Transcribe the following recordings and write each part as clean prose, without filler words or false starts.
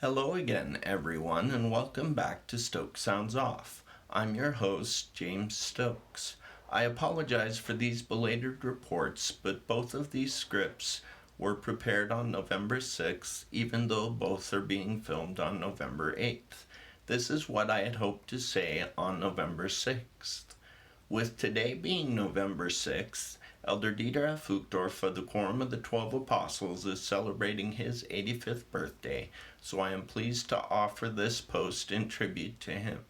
Hello again, everyone, and welcome back to Stokes Sounds Off. I'm your host, James Stokes. I apologize for these belated reports, but both of these scripts were prepared on November 6th, even though both are being filmed on November 8th. This is what I had hoped to say on November 6th. With today being November 6th, Elder Dieter F. Uchtdorf of the Quorum of the 12 Apostles is celebrating his 85th birthday, so I am pleased to offer this post in tribute to him.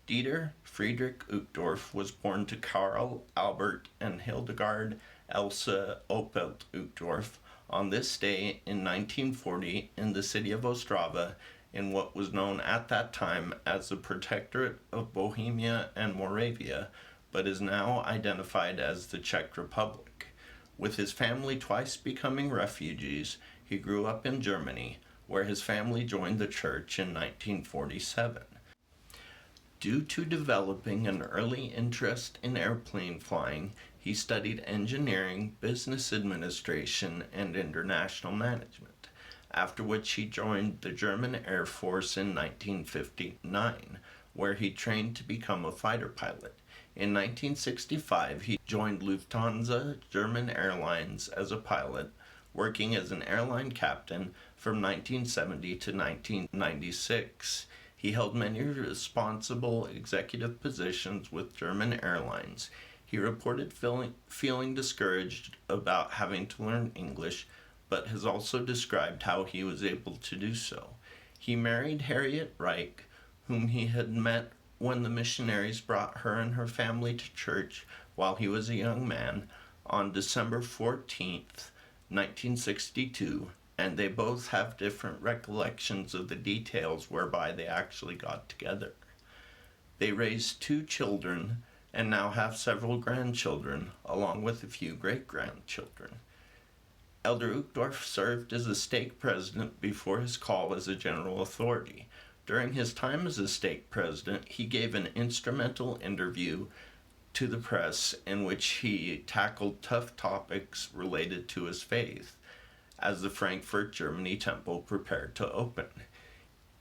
Dieter Friedrich Uchtdorf was born to Karl Albert and Hildegard Elsa Opelt Uchtdorf on this day in 1940 in the city of Ostrava in what was known at that time as the Protectorate of Bohemia and Moravia, but is now identified as the Czech Republic. With his family twice becoming refugees, he grew up in Germany, where his family joined the church in 1947. Due to developing an early interest in airplane flying, he studied engineering, business administration, and international management, after which he joined the German Air Force in 1959, where he trained to become a fighter pilot. In 1965, he joined Lufthansa German Airlines as a pilot, working as an airline captain from 1970 to 1996. He held many responsible executive positions with German Airlines. He reported feeling discouraged about having to learn English, but has also described how he was able to do so. He married Harriet Reich, whom he had met when the missionaries brought her and her family to church while he was a young man on December 14th, 1962, and they both have different recollections of the details whereby they actually got together. They raised 2 children and now have several grandchildren, along with a few great-grandchildren. Elder Uchtdorf served as a stake president before his call as a general authority. During his time as a stake president, he gave an instrumental interview to the press in which he tackled tough topics related to his faith as the Frankfurt, Germany temple prepared to open.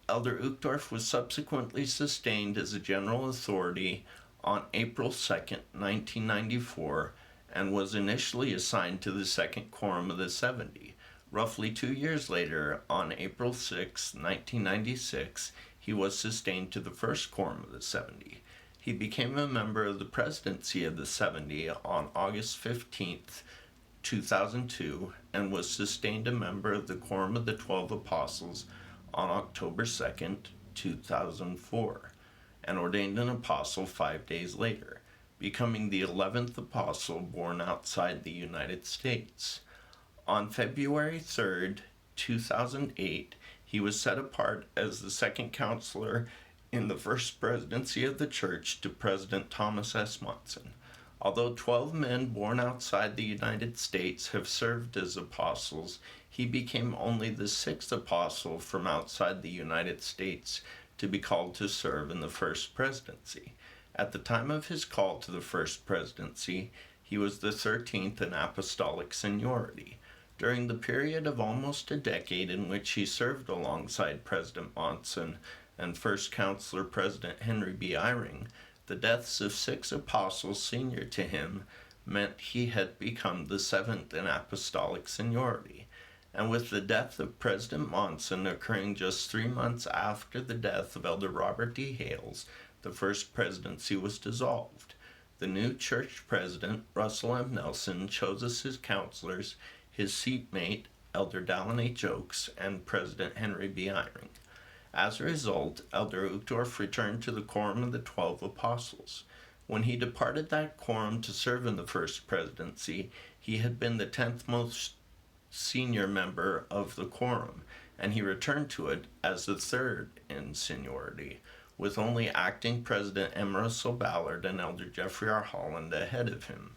Elder Uchtdorf was subsequently sustained as a general authority on April 2nd, 1994, and was initially assigned to the Second Quorum of the 70. Roughly 2 years later, on April 6, 1996, he was sustained to the First Quorum of the 70. He became a member of the presidency of the 70 on August 15, 2002, and was sustained a member of the Quorum of the 12 Apostles on October 2, 2004, and ordained an apostle 5 days later, becoming the 11th apostle born outside the United States. On February 3, 2008, he was set apart as the second counselor in the first presidency of the church to President Thomas S. Monson. Although 12 men born outside the United States have served as apostles, he became only the 6th apostle from outside the United States to be called to serve in the first presidency. At the time of his call to the first presidency, he was the 13th in apostolic seniority. During the period of almost a decade in which he served alongside President Monson and First Counselor President Henry B. Eyring, the deaths of 6 apostles senior to him meant he had become the 7th in apostolic seniority. And with the death of President Monson occurring just 3 months after the death of Elder Robert D. Hales, the first presidency was dissolved. The new church president, Russell M. Nelson, chose as his counselors his seatmate, Elder Dallin H. Oakes, and President Henry B. Eyring. As a result, Elder Uchtdorf returned to the Quorum of the 12 Apostles. When he departed that quorum to serve in the first presidency, he had been the 10th most senior member of the quorum, and he returned to it as the 3rd in seniority, with only acting President Emerson Ballard and Elder Jeffrey R. Holland ahead of him.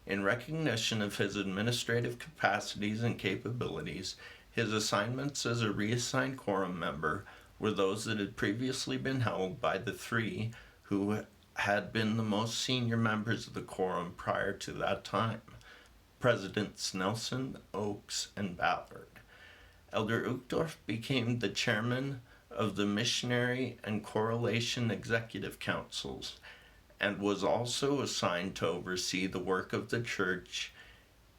In recognition of his administrative capacities and capabilities, his assignments as a reassigned quorum member were those that had previously been held by the 3 who had been the most senior members of the quorum prior to that time, Presidents Nelson, Oakes, and Ballard. Elder Uchtdorf became the chairman of the Missionary and Correlation Executive Councils and was also assigned to oversee the work of the church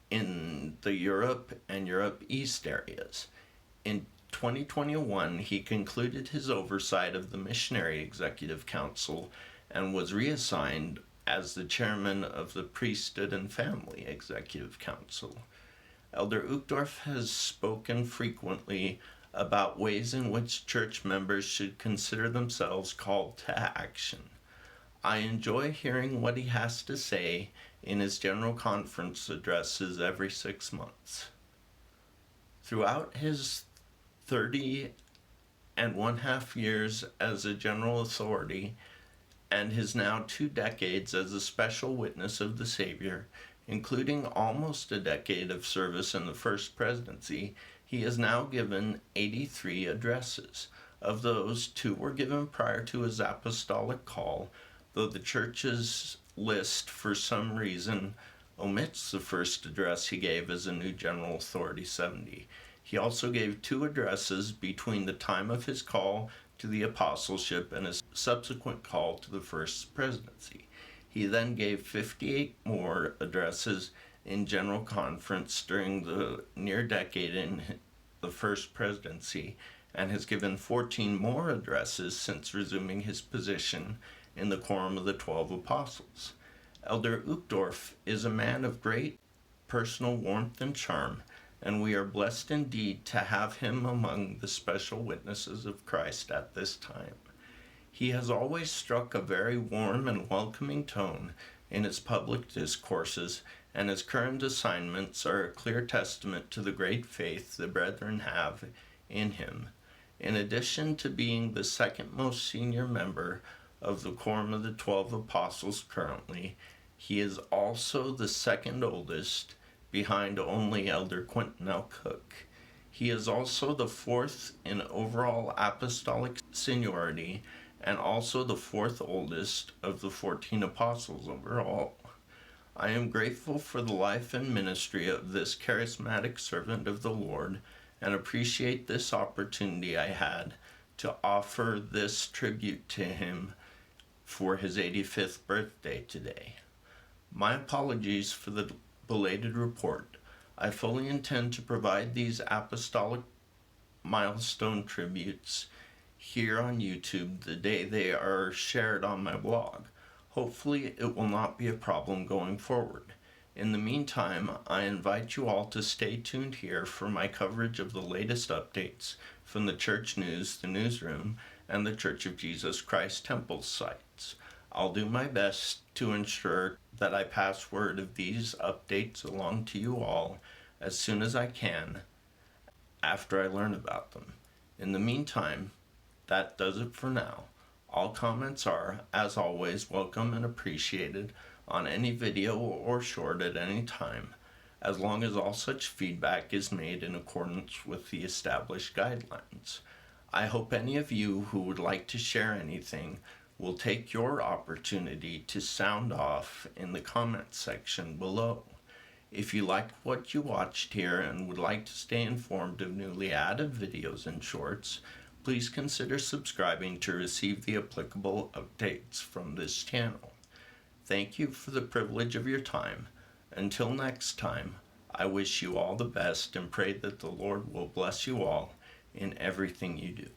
in the Europe and Europe East areas. In 2021, he concluded his oversight of the Missionary Executive Council and was reassigned as the chairman of the Priesthood and Family Executive Council. Elder Uchtdorf has spoken frequently about ways in which church members should consider themselves called to action. I enjoy hearing what he has to say in his general conference addresses every 6 months. Throughout his 30.5 years as a general authority and his now 2 decades as a special witness of the Savior, including almost a decade of service in the First Presidency, he has now given 83 addresses. Of those, 2 were given prior to his apostolic call, though the church's list for some reason omits the first address he gave as a new General Authority 70. He also gave 2 addresses between the time of his call to the apostleship and his subsequent call to the First Presidency. He then gave 58 more addresses in General Conference during the near decade in the First Presidency and has given 14 more addresses since resuming his position in the Quorum of the 12 Apostles. Elder Uchtdorf is a man of great personal warmth and charm, and we are blessed indeed to have him among the special witnesses of Christ at this time. He has always struck a very warm and welcoming tone in his public discourses, and his current assignments are a clear testament to the great faith the brethren have in him. In addition to being the second most senior member of the Quorum of the 12 Apostles currently, he is also the second oldest, behind only Elder Quentin L. Cook. He is also the 4th in overall apostolic seniority and also the 4th oldest of the 14 apostles overall. I am grateful for the life and ministry of this charismatic servant of the Lord and appreciate this opportunity I had to offer this tribute to him for his 85th birthday today. My apologies for the belated report. I fully intend to provide these apostolic milestone tributes here on YouTube the day they are shared on my blog. Hopefully it will not be a problem going forward. In the meantime, I invite you all to stay tuned here for my coverage of the latest updates from the Church News, the Newsroom, and the Church of Jesus Christ Temple sites. I'll do my best to ensure that I pass word of these updates along to you all as soon as I can after I learn about them. In the meantime, that does it for now. All comments are, as always, welcome and appreciated on any video or short at any time, as long as all such feedback is made in accordance with the established guidelines. I hope any of you who would like to share anything will take your opportunity to sound off in the comment section below. If you liked what you watched here and would like to stay informed of newly added videos and shorts, please consider subscribing to receive the applicable updates from this channel. Thank you for the privilege of your time. Until next time, I wish you all the best and pray that the Lord will bless you all in everything you do.